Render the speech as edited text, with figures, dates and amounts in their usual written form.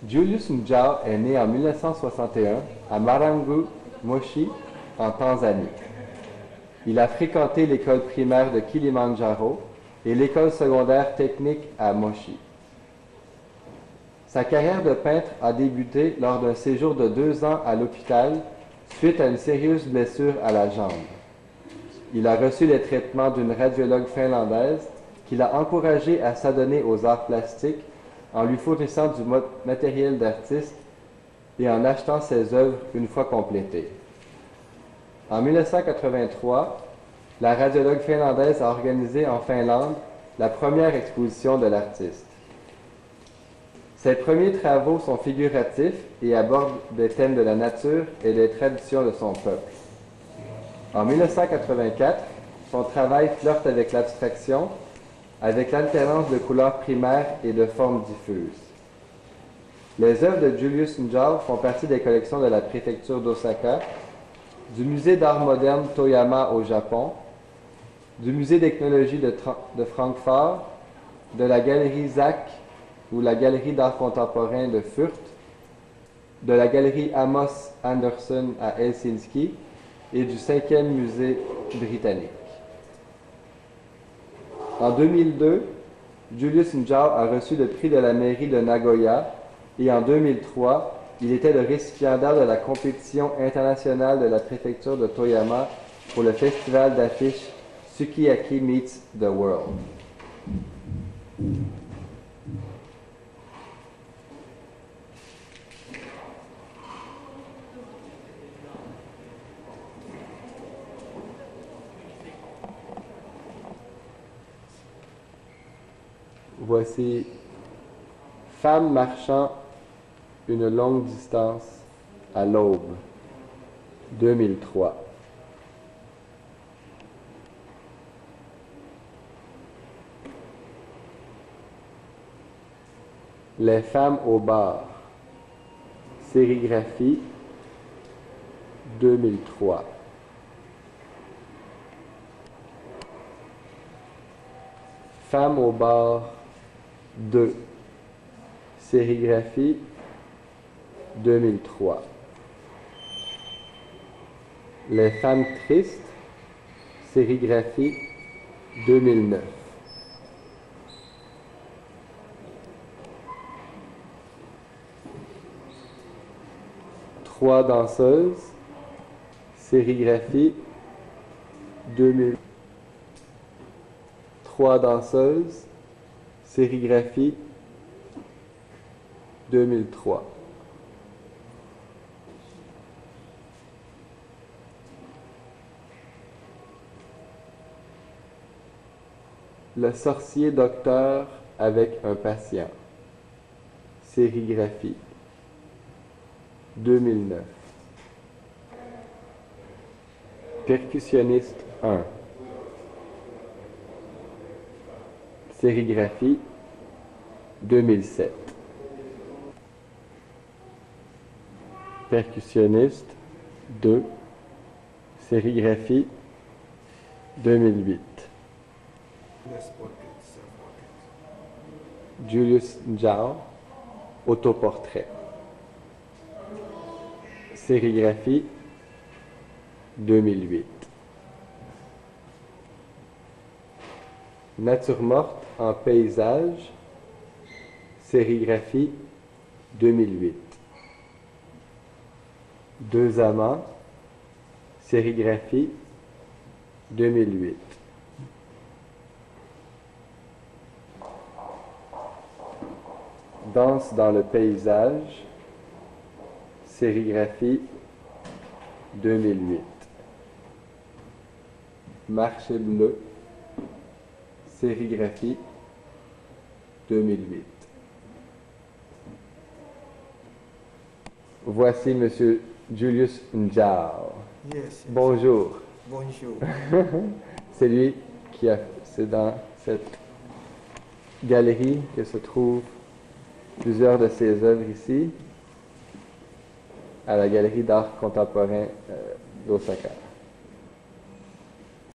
Julius Njao est né en 1961 à Marangu, Moshi, en Tanzanie. Il a fréquenté l'école primaire de Kilimanjaro et l'école secondaire technique à Moshi. Sa carrière de peintre a débuté lors d'un séjour de 2 ans à l'hôpital suite à une sérieuse blessure à la jambe. Il a reçu les traitements d'une radiologue finlandaise qui l'a encouragé à s'adonner aux arts plastiques en lui fournissant du matériel d'artiste et en achetant ses œuvres une fois complétées. En 1983, la radiologue finlandaise a organisé en Finlande la première exposition de l'artiste. Ses premiers travaux sont figuratifs et abordent des thèmes de la nature et des traditions de son peuple. En 1984, son travail flirte avec l'abstraction, avec l'alternance de couleurs primaires et de formes diffuses. Les œuvres de Julius Njao font partie des collections de la préfecture d'Osaka, du musée d'art moderne Toyama au Japon, du musée d'ethnologie de Francfort, de la galerie Zach ou la galerie d'art contemporain de Fürth, de la galerie Amos Anderson à Helsinki et du 5e musée britannique. En 2002, Julius Njao a reçu le prix de la mairie de Nagoya et en 2003, il était le récipiendaire de la compétition internationale de la préfecture de Toyama pour le festival d'affiches Sukiyaki Meets the World. Voici Femme marchant une longue distance à l'aube, 2003. Les femmes au bar, sérigraphie, 2003. Femmes au bar 2, sérigraphie, 2003. Les femmes tristes, sérigraphie, 2009. Trois danseuses, sérigraphie, 2000. Trois danseuses, sérigraphie, 2003. Le sorcier docteur avec un patient, sérigraphie, 2009. Percussionniste 1, sérigraphie, 2007. Percussionniste 2, sérigraphie, 2008. Julius Njao, autoportrait. Sérigraphie, 2008. Nature morte en paysage, sérigraphie, 2008. Deux amants, sérigraphie, 2008. Danse dans le paysage, sérigraphie, 2008. Marché bleu, sérigraphie, 2008. Voici M. Julius Njao. Yes. Bonjour. Bonjour. C'est lui qui a... C'est dans cette galerie que se trouvent plusieurs de ses œuvres ici, à la Galerie d'art contemporain d'Osaka.